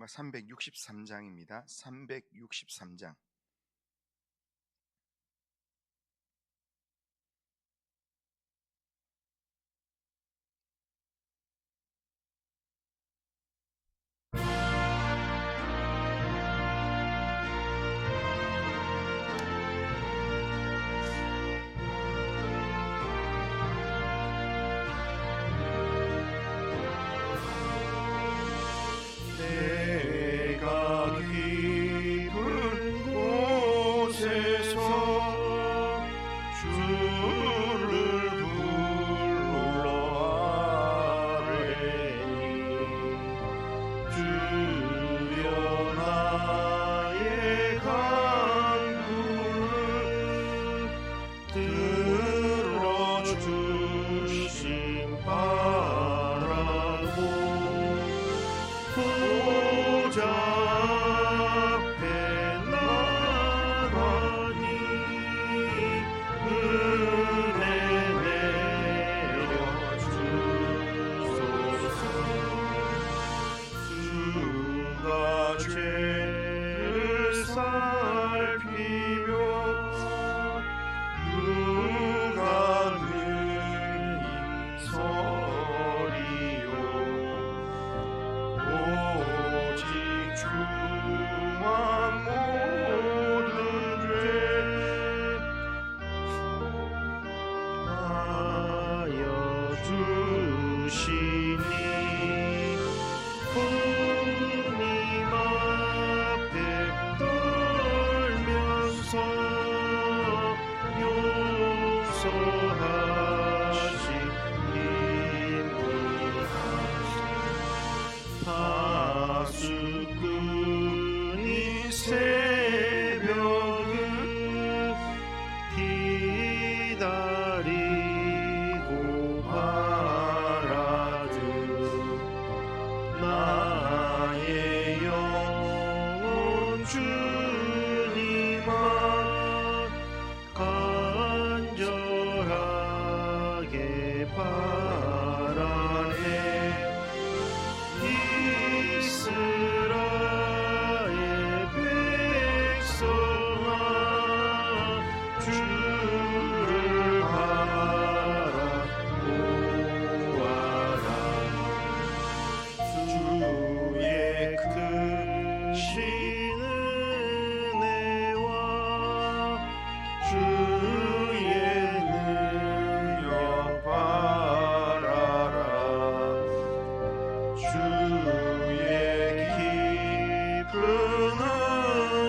363장입니다. 363장. 내가 깊은 곳에서 주를 불러 아뢰니 주여 나의 간구를 들어주심 바라고 보좌 앞에 나가니 은혜 내려주소서. 주가 죄를 살피며 누가 능히 서리요. 오직 주만 모든 죄 하여 주시니 주님 앞에 떨면서 용서하시니라. 파수꾼이 새벽을 기다리고 바라듯 나의 영혼 주님만 간절하게 바라네. 이스라엘 백성아 주를 바라보아라. 주의 크신 은혜와 주의 능력 바라라. 주의 깊은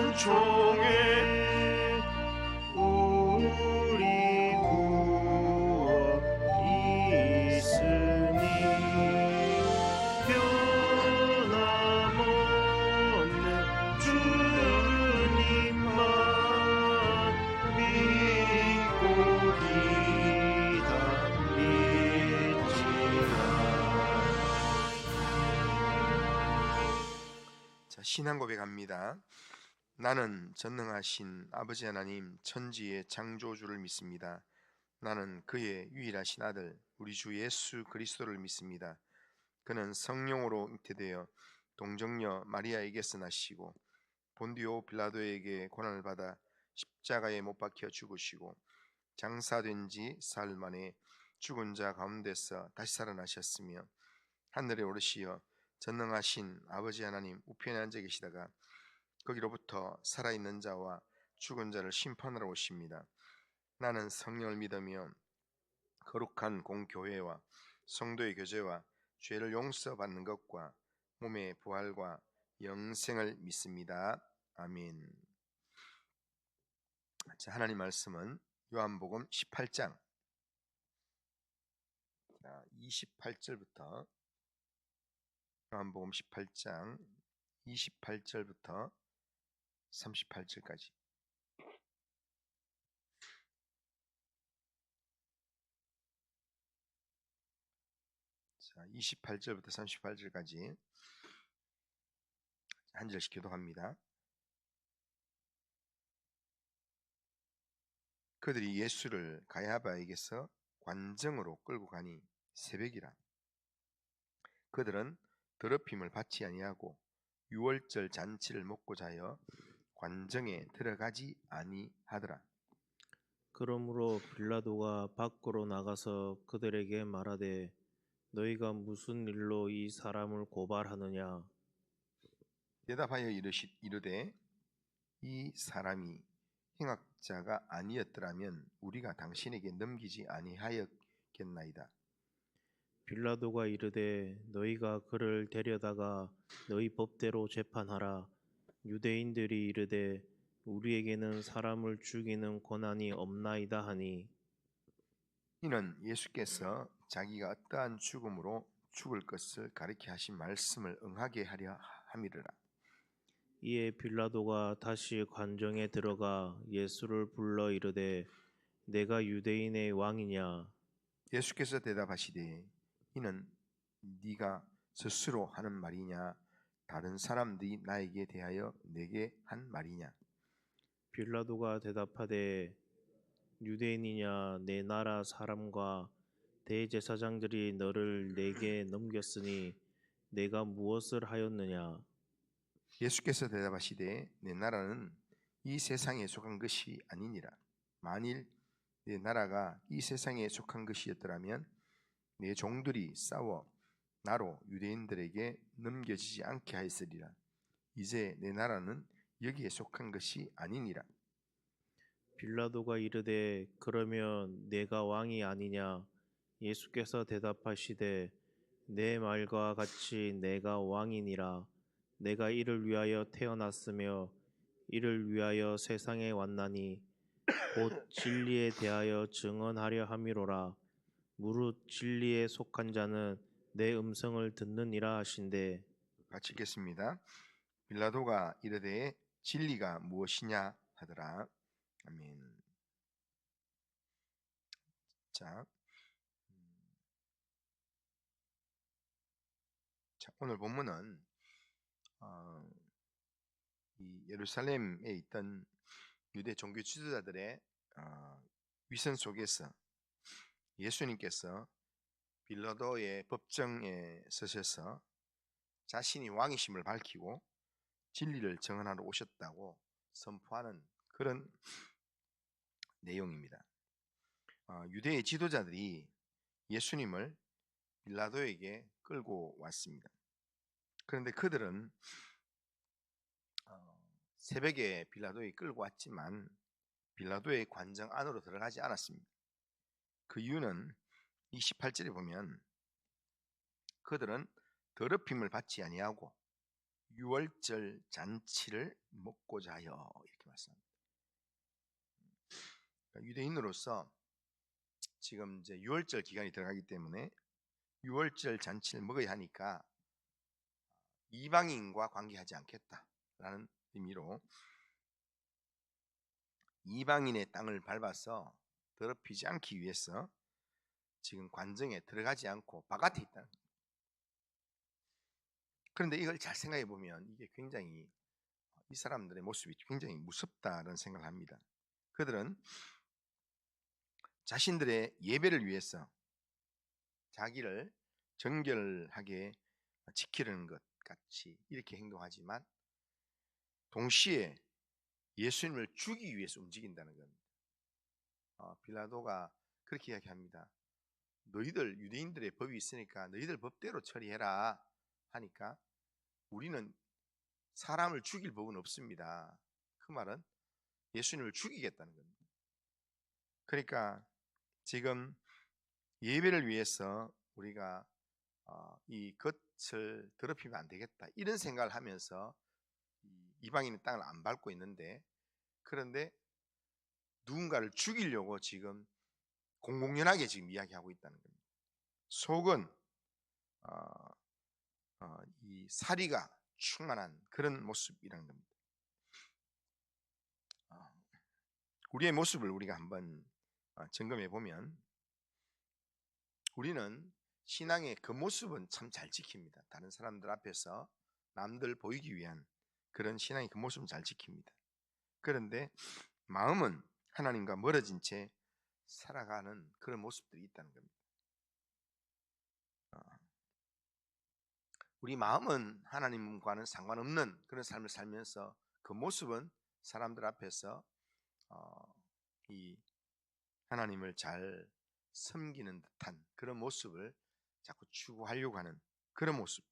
은총에 우리 구원 있으니 변함없는 주님만 믿고 기다리지라. 자, 신앙 고백합니다. 나는 전능하신 아버지 하나님 천지의 창조주를 믿습니다. 나는 그의 유일하신 아들 우리 주 예수 그리스도를 믿습니다. 그는 성령으로 잉태되어 동정녀 마리아에게서 나시고 본디오 빌라도에게 고난을 받아 십자가에 못 박혀 죽으시고 장사된 지 사흘 만에 죽은 자 가운데서 다시 살아나셨으며 하늘에 오르시어 전능하신 아버지 하나님 우편에 앉아 계시다가 거기로부터 살아있는 자와 죽은 자를 심판하러 오십니다. 나는 성령을 믿으며 거룩한 공교회와 성도의 교제와 죄를 용서받는 것과 몸의 부활과 영생을 믿습니다. 아멘. 자, 하나님 말씀은 요한복음 18장 28절부터 요한복음 18장 28절부터 38절까지. 자, 28절부터 38절까지 한 절씩 교독합니다. 그들이 예수를 가야바에게서 관정으로 끌고 가니 새벽이라. 그들은 더럽힘을 받지 아니하고 유월절 잔치를 먹고자 하여 관정에 들어가지 아니하더라. 그러므로 빌라도가 밖으로 나가서 그들에게 말하되 너희가 무슨 일로 이 사람을 고발하느냐? 대답하여 이르되 이 사람이 행악자가 아니었더라면 우리가 당신에게 넘기지 아니하였겠나이다. 빌라도가 이르되 너희가 그를 데려다가 너희 법대로 재판하라. 유대인들이 이르되 우리에게는 사람을 죽이는 권한이 없나이다 하니 이는 예수께서 자기가 어떠한 죽음으로 죽을 것을 가리켜 하신 말씀을 응하게 하려 함이르라. 이에 빌라도가 다시 관정에 들어가 예수를 불러 이르되 내가 유대인의 왕이냐? 예수께서 대답하시되 이는 네가 스스로 하는 말이냐 다른 사람들이 나에게 대하여 내게 한 말이냐? 빌라도가 대답하되 유대인이냐 내 나라 사람과 대제사장들이 너를 내게 넘겼으니 내가 무엇을 하였느냐? 예수께서 대답하시되 내 나라는 이 세상에 속한 것이 아니니라. 만일 내 나라가 이 세상에 속한 것이었더라면 내 종들이 싸워 나로 유대인들에게 넘겨지지 않게 하였으리라. 이제 내 나라는 여기에 속한 것이 아니니라. 빌라도가 이르되 그러면 내가 왕이 아니냐? 예수께서 대답하시되 내 말과 같이 내가 왕이니라. 내가 이를 위하여 태어났으며 이를 위하여 세상에 왔나니 곧 진리에 대하여 증언하려 함이로라. 무릇 진리에 속한 자는 내 음성을 듣느니라 하신대. 같이 읽겠습니다. 빌라도가 이르되 진리가 무엇이냐 하더라. 아멘. 자, 오늘 본문은 이 예루살렘에 있던 유대 종교 지도자들의 위선 속에서 예수님께서 빌라도의 법정에 서셔서 자신이 왕이심을 밝히고 진리를 정언하러 오셨다고 선포하는 그런 내용입니다. 유대의 지도자들이 예수님을 빌라도에게 끌고 왔습니다. 그런데 그들은 새벽에 빌라도에게 끌고 왔지만 빌라도의 관정 안으로 들어가지 않았습니다. 그 이유는 28절에 보면 그들은 더럽힘을 받지 아니하고 유월절 잔치를 먹고자 하여 이렇게 말씀합니다. 유대인으로서 지금 이제 유월절 기간이 들어가기 때문에 유월절 잔치를 먹어야 하니까 이방인과 관계하지 않겠다라는 의미로 이방인의 땅을 밟아서 더럽히지 않기 위해서 지금 관정에 들어가지 않고 바깥에 있다는 겁니다. 그런데 이걸 잘 생각해 보면 이게 굉장히 이 사람들의 모습이 굉장히 무섭다는 생각을 합니다. 그들은 자신들의 예배를 위해서 자기를 정결하게 지키려는 것 같이 이렇게 행동하지만 동시에 예수님을 죽이기 위해서 움직인다는 겁니다. 빌라도가 그렇게 이야기합니다. 너희들 유대인들의 법이 있으니까 너희들 법대로 처리해라 하니까 우리는 사람을 죽일 법은 없습니다. 그 말은 예수님을 죽이겠다는 겁니다. 그러니까 지금 예배를 위해서 우리가 이 겉을 더럽히면 안 되겠다 이런 생각을 하면서 이방인의 땅을 안 밟고 있는데 그런데 누군가를 죽이려고 지금 공공연하게 지금 이야기하고 있다는 겁니다. 속은 이 사리가 충만한 그런 모습이라는 겁니다. 우리의 모습을 우리가 한번 점검해 보면 우리는 신앙의 그 모습은 참 잘 지킵니다. 다른 사람들 앞에서 남들 보이기 위한 그런 신앙의 그 모습은 잘 지킵니다. 그런데 마음은 하나님과 멀어진 채 살아가는 그런 모습들이 있다는 겁니다. 우리 마음은 하나님과는 상관없는 그런 삶을 살면서 그 모습은 사람들 앞에서 이 하나님을 잘 섬기는 듯한 그런 모습을 자꾸 추구하려고 하는 그런 모습,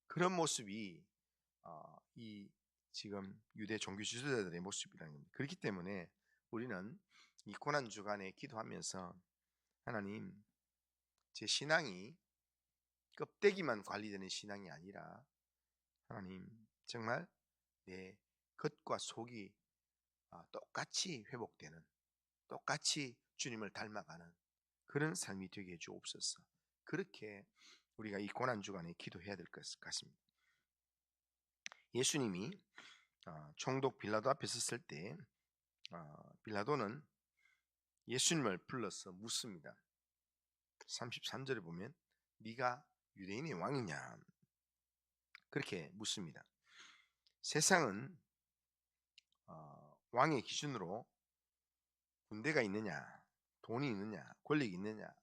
그런 모습이 이 지금 유대 종교 지도자들의 모습이라는 겁니다. 그렇기 때문에 우리는 이 고난 주간에 기도하면서 하나님, 제 신앙이 껍데기만 관리되는 신앙이 아니라 하나님, 정말 내 겉과 속이 똑같이 회복되는, 똑같이 주님을 닮아가는 그런 삶이 되게 해주옵소서. 그렇게 우리가 이 고난 주간에 기도해야 될 것 같습니다. 예수님이 총독 빌라도 앞에 섰을 때 빌라도는 예수님을 불러서 묻습니다. 33절에 보면 네가 유대인의 왕이냐 그렇게 묻습니다. 세상은 왕의 기준으로 군대가 있느냐, 돈이 있느냐, 권력이 있느냐,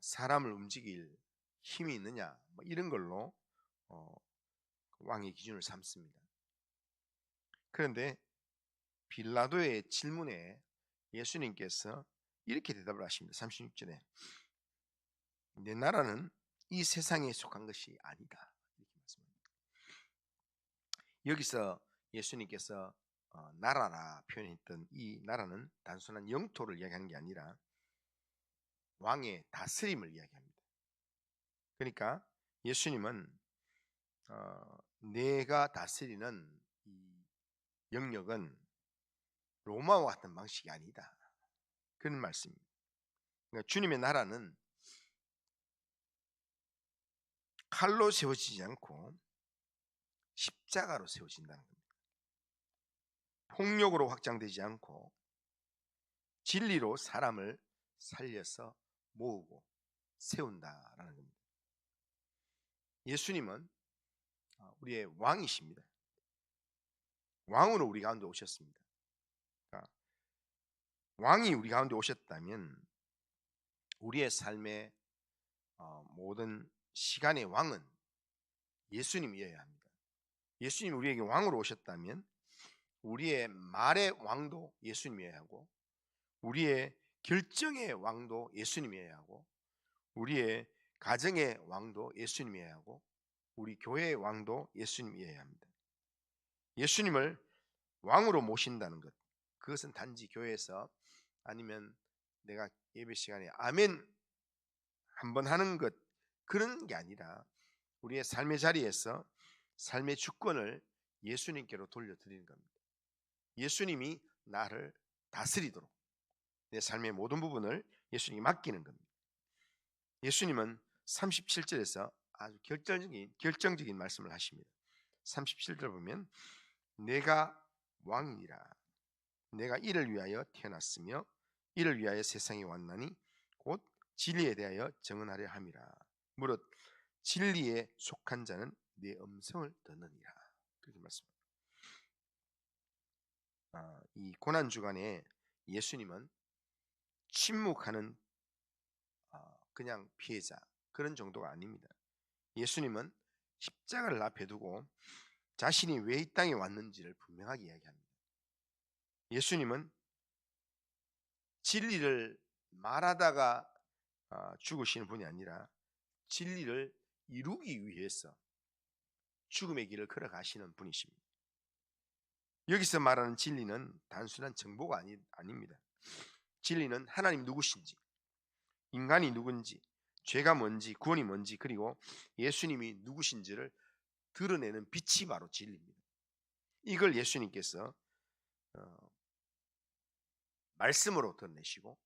사람을 움직일 힘이 있느냐, 뭐 이런 걸로 왕의 기준을 삼습니다. 그런데 빌라도의 질문에 예수님께서 이렇게 대답을 하십니다. 36절에 내 나라는 이 세상에 속한 것이 아니다. 이렇게 말씀합니다. 여기서 예수님께서 나라라 표현했던 이 나라는 단순한 영토를 이야기하는 게 아니라 왕의 다스림을 이야기합니다. 그러니까 예수님은 내가 다스리는 이 영역은 로마와 같은 방식이 아니다. 그런 말씀입니다. 그러니까 주님의 나라는 칼로 세워지지 않고 십자가로 세워진다는 겁니다. 폭력으로 확장되지 않고 진리로 사람을 살려서 모으고 세운다라는 겁니다. 예수님은 우리의 왕이십니다. 왕으로 우리 가운데 오셨습니다. 그러니까 왕이 우리 가운데 오셨다면 우리의 삶의 모든 시간의 왕은 예수님이어야 합니다. 예수님이 우리에게 왕으로 오셨다면 우리의 말의 왕도 예수님이어야 하고 우리의 결정의 왕도 예수님이어야 하고 우리의 가정의 왕도 예수님이어야 하고 우리 교회의 왕도 예수님이어야 합니다. 예수님을 왕으로 모신다는 것, 그것은 단지 교회에서 아니면 내가 예배 시간에 아멘 한번 하는 것, 그런 게 아니라 우리의 삶의 자리에서 삶의 주권을 예수님께로 돌려드리는 겁니다. 예수님이 나를 다스리도록 내 삶의 모든 부분을 예수님이 맡기는 겁니다. 예수님은 37절에서 아주 결정적인 말씀을 하십니다. 37절 보면 내가 왕이니라. 내가 이를 위하여 태어났으며 이를 위하여 세상에 왔나니 곧 진리에 대하여 증언하려 함이라. 무릇 진리에 속한 자는 내 음성을 듣느니라. 그렇게 말씀합니다. 이 고난 주간에 예수님은 침묵하는 그냥 피해자 그런 정도가 아닙니다. 예수님은 십자가를 앞에 두고 자신이 왜 이 땅에 왔는지를 분명하게 이야기합니다. 예수님은 진리를 말하다가 죽으시는 분이 아니라 진리를 이루기 위해서 죽음의 길을 걸어가시는 분이십니다. 여기서 말하는 진리는 단순한 정보가 아닙니다. 진리는 하나님 누구신지, 인간이 누군지, 죄가 뭔지, 구원이 뭔지, 그리고 예수님이 누구신지를 드러내는 빛이 바로 진리입니다. 이걸 예수님께서 말씀으로 드러내시고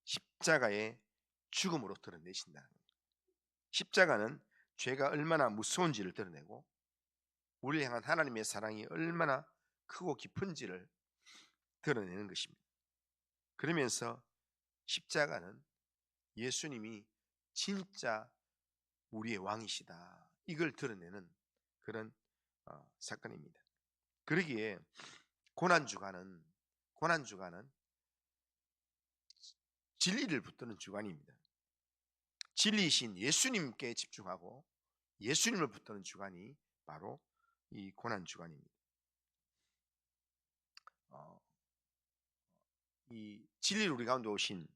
십자가의 죽음으로 드러내신다는 겁니다. 십자가는 죄가 얼마나 무서운지를 드러내고 우리를 향한 하나님의 사랑이 얼마나 크고 깊은지를 드러내는 것입니다. 그러면서 십자가는 예수님이 진짜 우리의 왕이시다, 이걸 드러내는 그런 사건입니다. 그러기에 고난주간은 진리를 붙드는 주간입니다. 진리이신 예수님께 집중하고 예수님을 붙드는 주간이 바로 이 고난 주간입니다. 이 진리를 우리 가운데 오신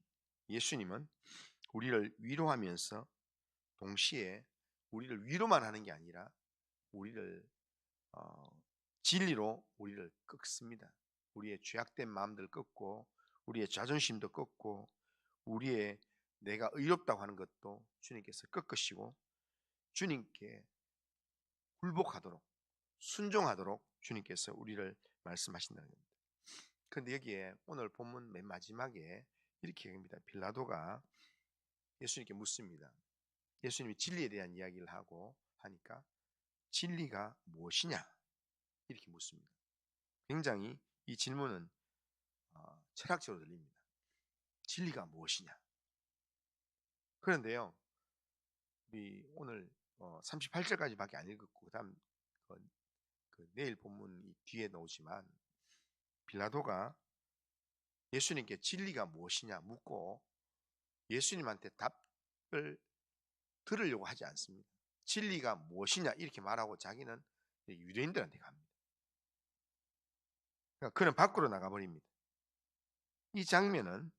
예수님은 우리를 위로하면서 동시에 우리를 위로만 하는 게 아니라 우리를 진리로 우리를 꺾습니다. 우리의 죄악된 마음들 꺾고 우리의 자존심도 꺾고 우리의 내가 의롭다고 하는 것도 주님께서 꺾으시고 주님께 굴복하도록 순종하도록 주님께서 우리를 말씀하신다는 겁니다. 그런데 여기에 오늘 본문 맨 마지막에 이렇게 얘기합니다. 빌라도가 예수님께 묻습니다. 예수님이 진리에 대한 이야기를 하고 하니까 진리가 무엇이냐 이렇게 묻습니다. 굉장히 이 질문은 철학적으로 들립니다. 진리가 무엇이냐? 그런데요, 우리 오늘 38절까지밖에 안 읽었고 그다음 내일 본문 뒤에 나오지만 빌라도가 예수님께 진리가 무엇이냐 묻고 예수님한테 답을 들으려고 하지 않습니다. 진리가 무엇이냐 이렇게 말하고 자기는 유대인들한테 갑니다. 그러니까 그는 밖으로 나가버립니다. 이 장면은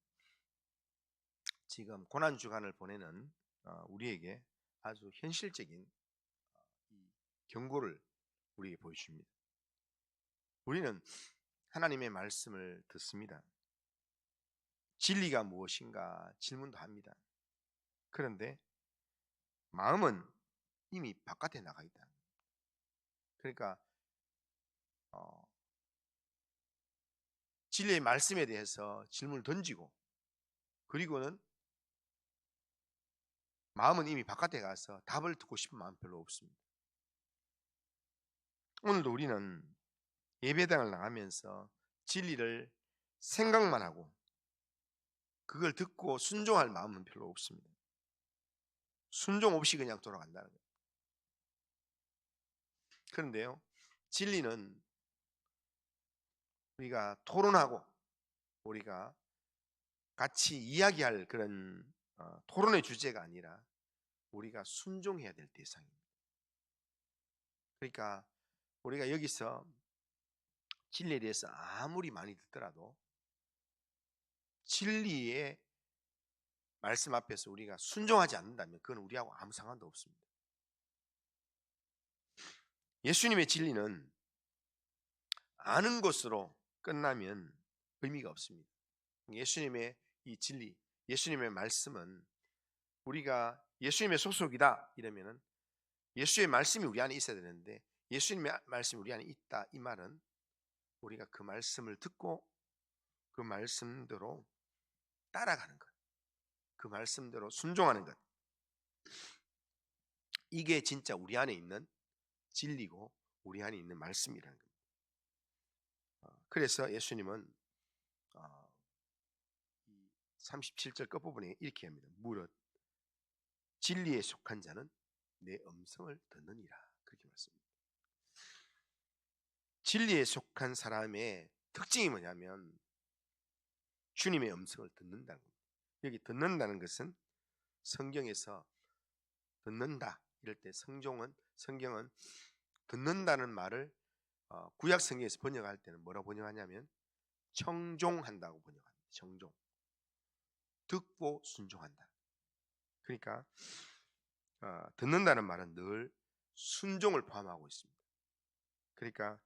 지금 고난주간을 보내는 우리에게 아주 현실적인 경고를 우리에게 보여줍니다. 우리는 하나님의 말씀을 듣습니다. 진리가 무엇인가 질문도 합니다. 그런데 마음은 이미 바깥에 나가 있다. 그러니까 진리의 말씀에 대해서 질문을 던지고 그리고는 마음은 이미 바깥에 가서 답을 듣고 싶은 마음 별로 없습니다. 오늘도 우리는 예배당을 나가면서 진리를 생각만 하고 그걸 듣고 순종할 마음은 별로 없습니다. 순종 없이 그냥 돌아간다는 거예요. 그런데요, 진리는 우리가 토론하고 우리가 같이 이야기할 그런 토론의 주제가 아니라 우리가 순종해야 될 대상입니다. 그러니까 우리가 여기서 진리에 대해서 아무리 많이 듣더라도 진리의 말씀 앞에서 우리가 순종하지 않는다면 그건 우리하고 아무 상관도 없습니다. 예수님의 진리는 아는 것으로 끝나면 의미가 없습니다. 예수님의 이 진리, 예수님의 말씀은 우리가 예수님의 소속이다 이러면은 예수의 말씀이 우리 안에 있어야 되는데 예수님의 말씀이 우리 안에 있다 이 말은 우리가 그 말씀을 듣고 그 말씀대로 따라가는 것, 그 말씀대로 순종하는 것, 이게 진짜 우리 안에 있는 진리고 우리 안에 있는 말씀이라는 겁니다. 그래서 예수님은 37절 끝부분에 이렇게 합니다. 무릇 진리에 속한 자는 내 음성을 듣느니라 그렇게 말씀합니다. 진리에 속한 사람의 특징이 뭐냐면 주님의 음성을 듣는다는 겁니다. 여기 듣는다는 것은 성경에서 듣는다 이럴 때 성경은 듣는다는 말을 구약 성경에서 번역할 때는 뭐라고 번역하냐면 청종한다고 번역합니다. 청종. 듣고 순종한다. 그러니까 듣는다는 말은 늘 순종을 포함하고 있습니다. 그러니까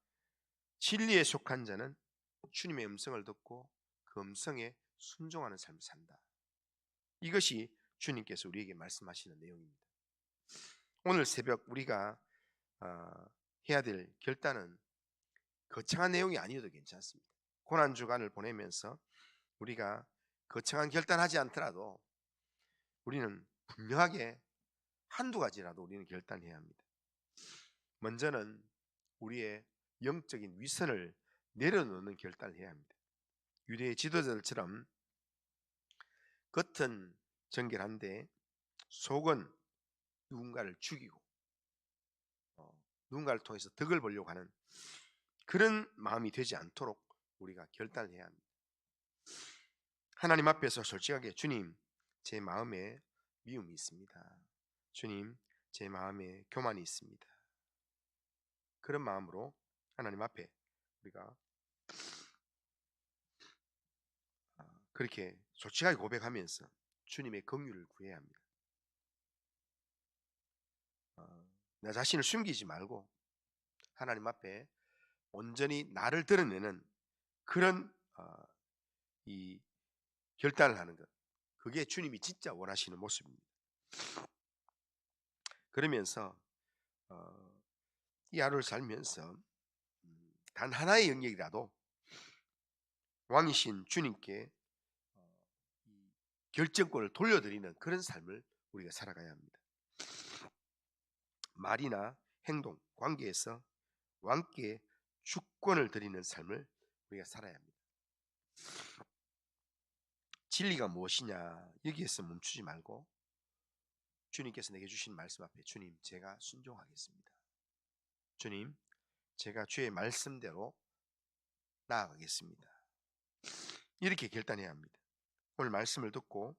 진리에 속한 자는 주님의 음성을 듣고 그 음성에 순종하는 삶을 산다. 이것이 주님께서 우리에게 말씀하시는 내용입니다. 오늘 새벽 우리가 해야 될 결단은 거창한 내용이 아니어도 괜찮습니다. 고난주간을 보내면서 우리가 거창한 결단하지 않더라도 우리는 분명하게 한두 가지라도 우리는 결단해야 합니다. 먼저는 우리의 영적인 위선을 내려놓는 결단을 해야 합니다. 유대의 지도자들처럼 겉은 정결한데 속은 누군가를 죽이고 누군가를 통해서 덕을 보려고 하는 그런 마음이 되지 않도록 우리가 결단을 해야 합니다. 하나님 앞에서 솔직하게 주님, 제 마음에 미움이 있습니다. 주님, 제 마음에 교만이 있습니다. 그런 마음으로 하나님 앞에 우리가 그렇게 솔직하게 고백하면서 주님의 긍휼을 구해야 합니다. 나 자신을 숨기지 말고 하나님 앞에 온전히 나를 드러내는 그런 이 결단을 하는 것, 그게 주님이 진짜 원하시는 모습입니다. 그러면서 이 하루를 살면서 단 하나의 영역이라도 왕이신 주님께 이 결정권을 돌려드리는 그런 삶을 우리가 살아가야 합니다. 말이나 행동, 관계에서 왕께 주권을 드리는 삶을 우리가 살아야 합니다. 진리가 무엇이냐, 여기에서 멈추지 말고 주님께서 내게 주신 말씀 앞에, 주님, 제가 순종하겠습니다. 주님, 제가 주의 말씀대로 나아가겠습니다. 이렇게 결단해야 합니다. 오늘 말씀을 듣고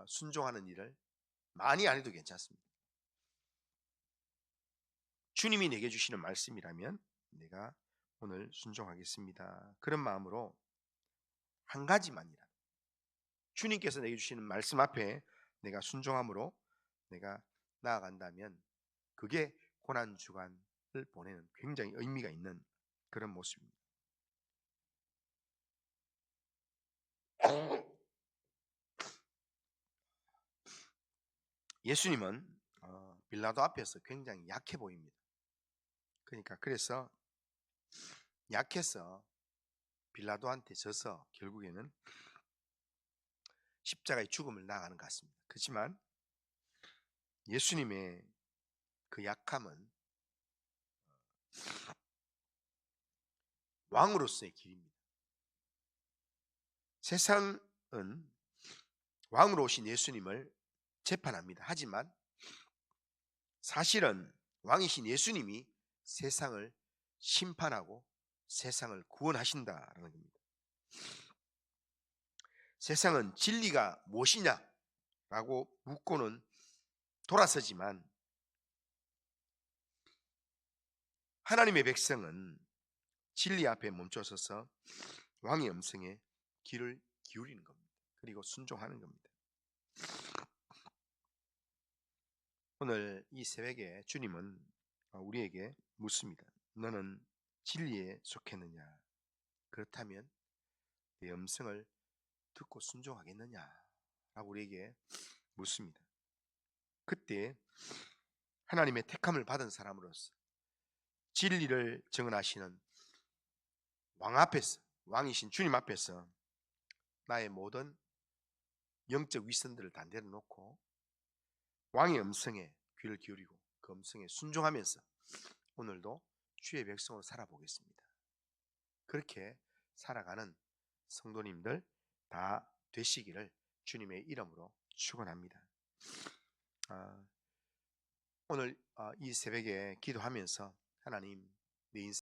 순종하는 일을 많이 안 해도 괜찮습니다. 주님이 내게 주시는 말씀이라면 내가 오늘 순종하겠습니다. 그런 마음으로 한 가지만이라도 주님께서 내게 주시는 말씀 앞에 내가 순종함으로 내가 나아간다면 그게 고난주간을 보내는 굉장히 의미가 있는 그런 모습입니다. 예수님은 빌라도 앞에서 굉장히 약해 보입니다. 그래서 약해서 빌라도한테 져서 결국에는 십자가의 죽음을 나아가는 것 같습니다. 그렇지만 예수님의 그 약함은 왕으로서의 길입니다. 세상은 왕으로 오신 예수님을 재판합니다. 하지만 사실은 왕이신 예수님이 세상을 심판하고 세상을 구원하신다라는 겁니다. 세상은 진리가 무엇이냐라고 묻고는 돌아서지만 하나님의 백성은 진리 앞에 멈춰서서 왕의 음성에 귀를 기울이는 겁니다. 그리고 순종하는 겁니다. 오늘 이 새벽에 주님은 우리에게 묻습니다. 너는 진리에 속했느냐? 그렇다면 내 음성을 듣고 순종하겠느냐? 라고 우리에게 묻습니다. 그때 하나님의 택함을 받은 사람으로서 진리를 정언하시는 왕 앞에서, 왕이신 주님 앞에서 나의 모든 영적 위선들을 다 내려놓고 왕의 음성에 귀를 기울이고 그 음성에 순종하면서 오늘도 주의 백성으로 살아보겠습니다. 그렇게 살아가는 성도님들 다 되시기를 주님의 이름으로 축원합니다. 오늘 이 새벽에 기도하면서 하나님, 내 인생